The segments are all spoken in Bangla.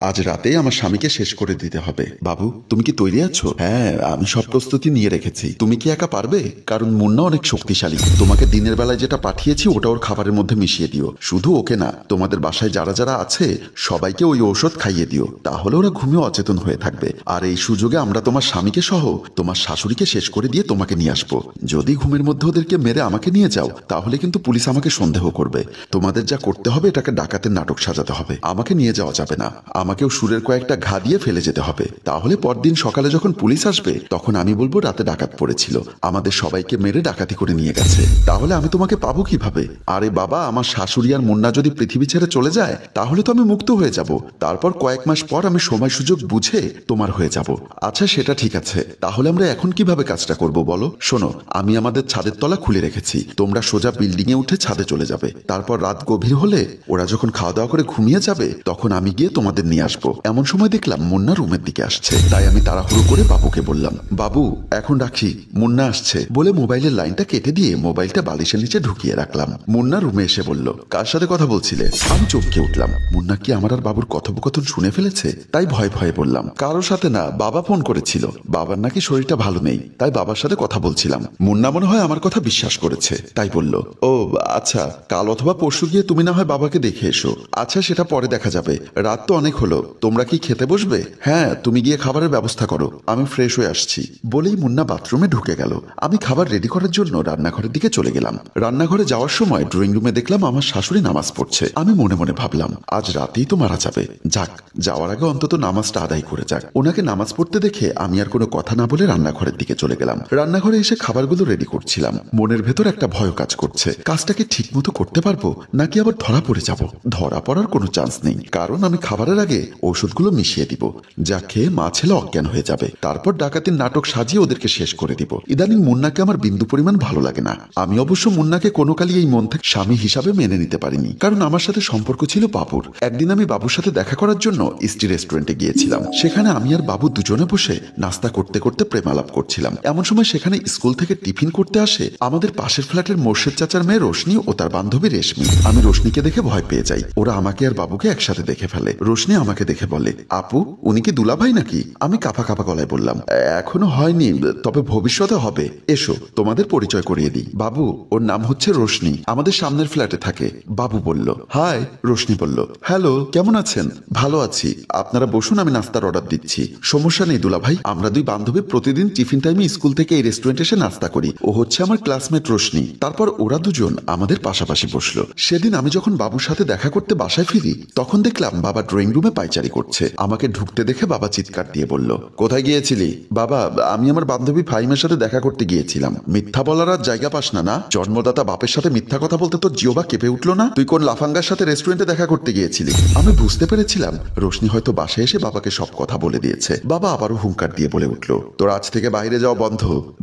আজ রাতে আমার স্বামীকে শেষ করে দিতে হবে। বাবু, তুমি কি তৈরি আছো? হ্যাঁ, আমি সব প্রস্তুতি নিয়ে রেখেছি। তুমি কি একা পারবে? কারণ মুন্না অনেক শক্তিশালী। তোমাকে দিনের বেলায় যেটা পাঠিয়েছি ওটা ওর খাবারের মধ্যে মিশিয়ে দিও। শুধু ওকে না, তোমাদের বাসায় যারা যারা আছে সবাইকে ওই ঔষধ খাইয়ে দিও। তাহলে ওরা ঘুমিয়ে অচেতন হয়ে থাকবে। আর এই সুযোগে আমরা তোমার স্বামীকে সহ তোমার শাশুড়িকে শেষ করে দিয়ে তোমাকে নিয়ে আসবো। যদি ঘুমের মধ্যে ওদেরকে মেরে আমাকে নিয়ে যাও তাহলে কিন্তু পুলিশ আমাকে সন্দেহ করবে। তোমাদের যা করতে হবে এটাকে ডাকাতের নাটক সাজাতে হবে। আমাকে নিয়ে যাওয়া যাবে না। আমাকেও সুরের কয়েকটা ঘা দিয়ে ফেলে যেতে হবে। তাহলে পরদিন সকালে যখন পুলিশ আসবে তখন আমি বলবো রাতে ডাকাত পড়েছিল, আমাদের সবাইকে মেরে ডাকাতি করে নিয়ে গেছে। তাহলে আমি তোমাকে পাবো কিভাবে? আরে বাবা, আমার শাশুড়ি আর মুন্না যদি পৃথিবী ছেড়ে চলে যায় তাহলে তো আমি মুক্ত হয়ে যাব। তারপর কয়েক মাস পর আমি সময় সুযোগ বুঝে তোমার হয়ে যাব। আচ্ছা, সেটা ঠিক আছে। তাহলে আমরা এখন কিভাবে কাজটা করব বলো? শোনো, আমি আমাদের ছাদের তলা খুলে রেখেছি। তোমরা সোজা বিল্ডিং এ উঠে ছাদে চলে যাবে। তারপর রাত গভীর হলে ওরা যখন খাওয়া দাওয়া করে ঘুমিয়ে যাবে তখন আমি গিয়ে তোমাদের নিয়ে আসবো। এমন সময় দেখলাম মুন্না রুমের দিকে আসছে। তাই আমি তাড়াহুড়ো করে বাবুকে বললাম, বাবু এখন রাখি, মুন্না আসছে বলে মোবাইলের লাইনটা কেটে দিয়ে মোবাইলটা বালিশের নিচে ঢুকিয়ে রাখলাম। মুন্না রুমে এসে বলল, কার সাথে কথা বলছিলে? আমি চমকে উঠলাম। মুন্না কি আমার আর বাবুর কথোপকথন শুনে ফেলেছে? তাই ভয়ে ভয়ে বললাম, কারোর সাথে না, বাবা ফোন করেছিল। বাবার নাকি শরীরটা ভালো নেই, তাই বাবার সাথে কথা বলছিলাম। মুন্না মনে হয় আমার কথা বিশ্বাস করেছে, তাই বলল, ও আচ্ছা, কাল অথবা পরশু গিয়ে তুমি না হয় বাবাকে দেখে এসো। আচ্ছা, সেটা পরে দেখা যাবে। রাত তো অনেক হলো, তোমরা কি খেতে বসবে? হ্যাঁ, তুমি গিয়ে খাবারের ব্যবস্থা করো, আমি ফ্রেশ হয়ে আসছি। বলেই মুন্না বাথরুমে ঢুকে গেল। আমি খাবার রেডি করার জন্য রান্নাঘরের দিকে চলে গেলাম। রান্নাঘরে যাওয়ার সময় ড্রয়িং রুমে দেখলাম আমার শাশুড়ি নামাজ পড়ছে। আমি মনে মনে ভাবলাম, আজ রাতেই তো মারা যাবে। যাক, যাওয়ার আগে অন্তত নামাজটা আদায় করে যাক। ওনাকে নামাজ পড়তে দেখে আমি আর কোনো কথা না বলে রান্নাঘরের দিকে চলে গেলাম। রান্নাঘরে এসে খাবারগুলো রেডি করছিলাম। মনের ভেতর একটা ভয় কাজ করছে। কাজটাকে ঠিক মতো করতে পারবো নাকি আবার ধরা পড়ে যাব? ধরা পড়ার কোনো চান্স নেই, কারণ আমি খাবারের আগে ওষুধগুলো মিশিয়ে দিব, যা খেয়ে মা ছেলে অজ্ঞান হয়ে যাবে। তারপর ডাকাতির নাটক সাজিয়ে ওদেরকে শেষ করে দিব। ইদানিং মুন্নাকে আমার বিন্দু পরিমাণ ভালো লাগে না। আমি অবশ্য মুন্নাকে কোনো কালই এই মন থেকে স্বামী হিসাবে মেনে নিতে পারিনি, কারণ আমার সাথে সম্পর্ক ছিল বাবুর। একদিন আমি বাবুর সাথে দেখা করার জন্য ইস্টি রেস্টুরেন্টে গিয়েছিলাম। সেখানে আমি আর বাবু দুজনে বসে নাস্তা করতে করতে প্রেমালাপ করছিলাম। এমন সময় সেখানে স্কুল থেকে টিফিন করতে আসে আমাদের পাশের ফ্ল্যাটের মোর্শেদ চাচার মেয়ে রোশনি ও তার বান্ধবী রেশমি। আমি রোশনিকে দেখে ভয় পেয়ে যাই। ওরা আমাকে আর বাবুকে একসাথে দেখে ফেলে। রোশনি আমাকে দেখে বলে, আপু, উনি কি দুলাভাই নাকি? আমি কাঁপা কাঁপা গলায় বললাম, এখনো হয়নি, তবে ভবিষ্যতে হবে। এসো তোমাদের পরিচয় করিয়ে দিই। বাবু, ওর নাম হচ্ছে রোশনি, আমাদের সামনের ফ্ল্যাটে থাকে। বাবু বলল, হাই। রোশনি বলল, হ্যালো, কেমন আছেন? ভালো আছি, আপনারা বসুন, আমি নাস্তার অর্ডার দিচ্ছি। সমস্যা নেই দুলাভাই, আমরা দুই বান্ধবী প্রতিদিন টিফিন টাইমে স্কুল থেকে এই রেস্টুরেন্টে এসে নাস্তা করি। ও হচ্ছে আমার ক্লাসমেট রোশনি। তারপর ওরা দুজন আমাদের পাশাপাশি বসলো। সেদিন আমি যখন বাবুর সাথে দেখা করতে বাসায় ফিরি তখন দেখলাম বাবা ড্রয়িং রুমে পায়চারি করছে। আমাকে ঢুকতে দেখে বাবা চিৎকার দিয়ে বলল, কোথায় গিয়েছিলি? বাবা, আমি আমার বান্ধবী ফাহিমের সাথে দেখা করতে গিয়েছিলাম। মিথ্যা বলার আর জায়গা পাস না? না, জন্মদাতা বাপের সাথে মিথ্যা কথা বলতে তোর জিওবা কেঁপে উঠলো না? তুই কোন লাফাঙ্গার সাথে রেস্টুরেন্টে দেখা করতে গিয়েছিলি? আমি বুঝতে পেরেছিলাম রোশনি হয়তো বাসায় এসে বাবাকে সব কথা বলে দিয়েছে। বাবা আবারও হুঙ্কার দিয়ে বলে উঠল, তোর আজ থেকে বাইরে যাওয়া বন্ধ।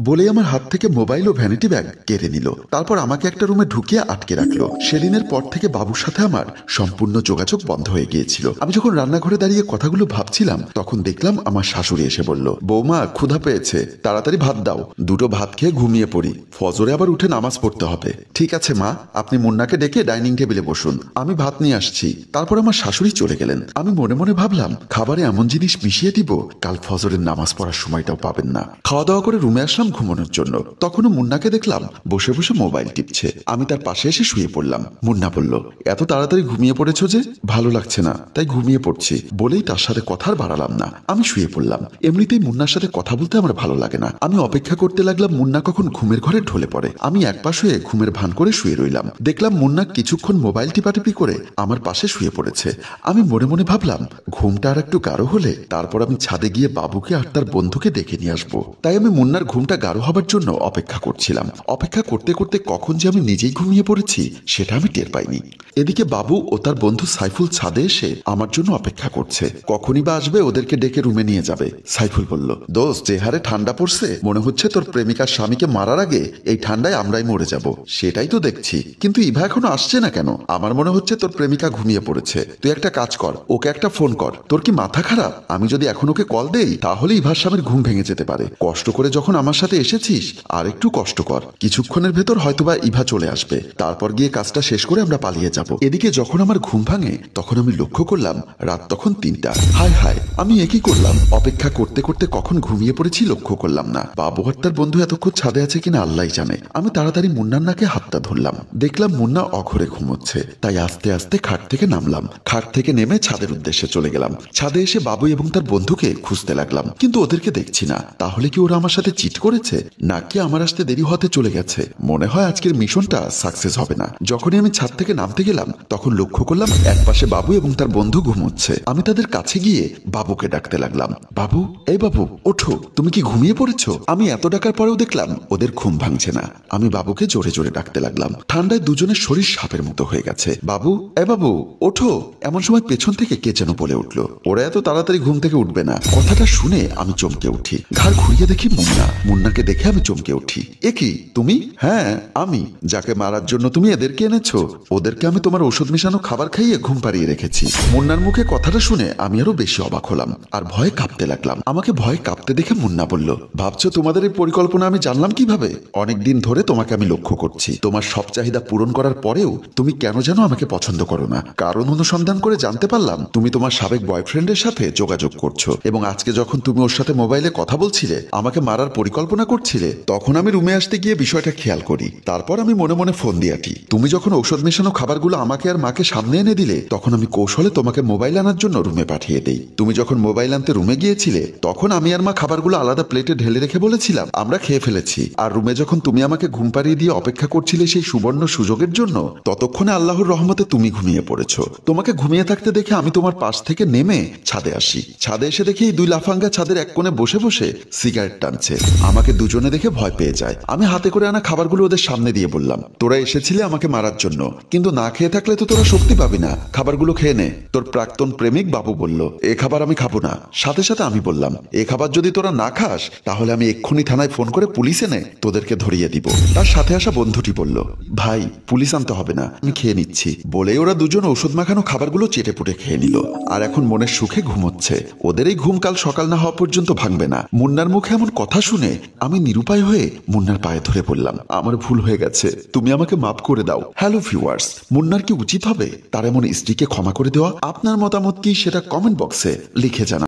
বলেই আমার হাত থেকে মোবাইল ও ভ্যানিটি ব্যাগ কেড়ে নিল। তারপর আমাকে একটা রুমে ঢুকিয়ে আটকে রাখলো। সেদিনের পর থেকে বাবুর সাথে আমার সম্পূর্ণ যোগাযোগ বন্ধ হয়ে গিয়েছিল। আমি যখন রান্নাঘরে দাঁড়িয়ে কথাগুলো ভাবছিলাম তখন দেখলাম আমার শাশুড়ি এসে বলল, বৌমা, ক্ষুধা পেয়েছে, তাড়াতাড়ি ভাত দাও। দুটো ভাত খেয়ে ঘুমিয়ে পড়ি, ফজরে আবার উঠে নামাজ পড়তে হবে। ঠিক আছে মা, আপনি মুন্নাকে ডেকে ডাইনিং টেবিলে বসুন, আমি ভাত নিয়ে আসছি। তারপর আমার শাশুড়ি চলে গেলেন। আমি মনে মনে ভাবলাম, খাবারে এমন জিনিস মিশিয়ে দিব কাল ফজরের নামাজ পড়ার সময়টাও পাবেন না। খাওয়া দাওয়া করে রুমে আসলাম ঘুমানোর জন্য। তখনও মুন্নাকে দেখলাম বসে বসে মোবাইল টিপছে। আমি তার পাশে এসে শুয়ে পড়লাম। মুন্না বলল, এত তাড়াতাড়ি ঘুমিয়ে পড়েছো যে? ভালো লাগছে না, তাই ঘুমিয়ে পড়ছি। বলেই তার সাথে কথা আর বাড়ালাম না, আমি শুয়ে পড়লাম। এমনিতেই মুন্নার সাথে কথা বলতে আমার ভালো লাগে না। আমি অপেক্ষা করতে লাগলাম মুন্না কখন ঘুমের ঘরে ঢলে পড়ে। আমি এক পাশ হয়ে ঘুমের ভান করে শুয়ে রইলাম। দেখলাম মুন্না কিছুক্ষণ মোবাইল টিপাটিপি করে আমার পাশে শুয়ে পড়েছে। আমি মনে মনে ভাবলাম, ঘুমটা আর একটু গাঢ় হলে তারপর আমি ছাদে গিয়ে বাবুকে আর তার বন্ধুকে ডেকে নিয়ে আসবো। তাই আমি মুন্নার ঘুমটা গাঢ় হবার জন্য অপেক্ষা করছিলাম। অপেক্ষা করতে করতে কখন যে আমি নিজেই ঘুমিয়ে পড়েছি সেটা আমি টের পাইনি। এদিকে বাবু ও তার বন্ধু সাইফুল ছাদে এসে আমার জন্য অপেক্ষা করছে। কখনই বা আসবে ওদেরকে ডেকে রুমে নিয়ে যাবে। সাইফুল বলল, দোস্ত, যে হারে ঠান্ডা পড়ছে মনে হচ্ছে তোর প্রেমিকার স্বামীকে মারার আগে এই ঠান্ডায় আমরাই মরে যাব। সেটাই তো দেখছি, কিন্তু ইভা এখনো আসছে না কেন? আমার মনে হচ্ছে তোর প্রেমিকা ঘুমিয়ে পড়েছে। তুই একটা কাজ কর, ওকে একটা ফোন কর। তোর কি মাথা খারাপ? আমি যদি এখন ওকে কল দেই তাহলে ইভার স্বামীর ঘুম ভেঙে যেতে পারে। কষ্ট করে যখন আমার সাথে এসেছিস আর একটু কষ্ট কর। কিছুক্ষণের ভেতর হয়তোবা ইভা চলে আসবে। তারপর গিয়ে কাজটা শেষ করে আমরা পালিয়ে যাব। এদিকে যখন আমার ঘুম ভাঙে তখন আমি লক্ষ্য করলাম রাত তখন 3টা। হায় হায়, আমি একই করলাম। অপেক্ষা করতে করতে কখন ঘুমিয়ে পড়েছি লক্ষ্য করলাম না। বাবু আর তার বন্ধু এতক্ষণ ছাদে আছে কিনা আল্লাহই জানে। আমি তাড়াতাড়ি মুন্নার নাকে হাতটা ধরলাম, দেখলাম মুন্না অঘরে ঘুমোচ্ছে। তাই আস্তে আস্তে খাট থেকে নামলাম। খাট থেকে নেমে ছাদের উদ্দেশ্যে চলে গেলাম। ছাদে এসে বাবু এবং তার বন্ধুকে খুঁজতে লাগলাম, কিন্তু ওদেরকে দেখছি না। তাহলে কি ওরা আমার সাথে চিট করেছে, নাকি আমার আসতে দেরি হতে চলে গেছে? মনে হয় আজকের মিশনটা সাকসেস হবে না। যখনই আমি ছাদ থেকে নামতে গেলাম তখন লক্ষ্য করলাম একপাশে বাবু এবং তার বন্ধু ঘুমোচ্ছে। আমি তাদের কাছে গিয়ে বাবুকে ডাকতে লাগলাম, বাবু, এই বাবু, ওঠো, তুমি কি ঘুমিয়ে পড়েছো? আমি এত ডাকার পরেও দেখলাম ওদের ঘুম ভাঙছে না। আমি বাবুকে জোরে জোরে ডাকতে লাগলাম। ঠান্ডায় দুজনের শরীর সাপের মতো হয়ে গেছে। বাবু, এ বাবু, ওঠো। এমন সময় পেছন থেকে কে যেন বলে উঠলো, ওরা এত তাড়াতাড়ি ঘুম থেকে উঠবে না। কথাটা শুনে আমি চমকে উঠি। ঘাড় ঘুরিয়ে দেখি মুন্না। মুন্নাকে দেখে আমি চমকে উঠি। এ কি, তুমি? হ্যাঁ আমি, যাকে মারার জন্য তুমি এদেরকে এনেছো। ওদেরকে আমি তোমার ওষুধ মেশানো খাবার খাইয়ে ঘুম পাড়িয়ে রেখেছি। মুন্নার মুখে কথাটা শুনে আমি আরো বেশি অবাক হলাম আর ভয়ে কাঁপতে লাগলাম। আমাকে ভয় কাঁপতে দেখে মুন্না বলল, ভাবছো তোমাদের এই পরিকল্পনা আমি জানলাম কিভাবে? অনেকদিন ধরে তোমাকে আমি লক্ষ্য করছি। তোমার সব চাহিদা পূরণ করার পরেও তুমি কেন যেন আমাকে পছন্দ করো না। কারণ অনুসন্ধান করে জানতে পারলাম তুমি তোমার সাবেক বয়ফ্রেন্ডের সাথে যোগাযোগ করছো, এবং আজকে যখন তুমি ওর সাথে মোবাইলে কথা বলছিলে, আমাকে মারার পরিকল্পনা করছিলে, তখন আমি রুমে আসতে গিয়ে বিষয়টা খেয়াল করি। তারপর আমি মনে মনে ফোন দিয়াটি। তুমি যখন ঔষধ মেশানো খাবারগুলো আমাকে আর মাকে সামনে এনে দিলে, তখন আমি কৌশলে তোমাকে মোবাইল আনার জন্য রুমে পাঠিয়ে দেই। তুমি যখন মোবাইল আনতে রুমে গিয়েছিলে, তখন আমি আর মা খাবারগুলো আলাদা প্লেটে ঢেলে রেখে বলেছিলাম আমরা খেয়ে ফেলেছি। আর রুমে যখন তুমি আমাকে ঘুম পাড়িয়ে দিয়ে অপেক্ষা করছিলে সেই সুবর্ণ সুযোগের জন্য, ততক্ষণে আল্লাহর রহমতে তুমি ঘুমিয়ে পড়েছো। তোমাকে ঘুমিয়ে থাকতে দেখে আমি তোমার পাশ থেকে নেমে ছাদে আসি। ছাদে এসে দেখি এই দুই লাফাঙ্গা ছাদের এক কোণে বসে বসে সিগারেট টানছে। আমাকে দুজনে দেখে ভয় পেয়ে যায়। আমি হাতে করে আনা খাবারগুলো ওদের সামনে দিয়ে বললাম, তোরা এসেছিলে আমাকে মারার জন্য, কিন্তু না খেয়ে থাকলে তো তোরা শক্তি পাবি না। খাবারগুলো খেয়ে নে। তোর প্রাক্তন প্রেমিক বাবু বলল, এ খাবার আমি খাবো না। সাথে সাথে আমি বললাম, এ খাবার যদি তোরা না খাস তাহলে আমি এক্ষুনি থানায় ফোন করে পুলিশ এনে তোদেরকে ধরিয়ে দিব। তার সাথে আসা বন্ধুটি বলল, ভাই পুলিশ আনতে হবে না, আমি খেয়ে নিচ্ছি। বলেই ওরা দুজন ঔষধ মাখানো খাবারগুলো চেটে পুটে খেয়ে নিল। আর এখন মনের সুখে ঘুমোচ্ছে। ওদের এই ঘুম কাল সকাল না হওয়া পর্যন্ত ভাঙবে না। মুন্নার মুখে এমন কথা শুনে আমি নিরুপায় হয়ে মুন্নার পায়ে ধরে বললাম, আমার ভুল হয়ে গেছে, তুমি আমাকে মাফ করে দাও। হ্যালো ভিউয়ার্স, মুন্নার কি উচিত হবে তার এমন স্ত্রীকে ক্ষমা করে দেওয়া? আপনার মতামত কি সেটা কমেন্ট বক্সে লিখে জানান।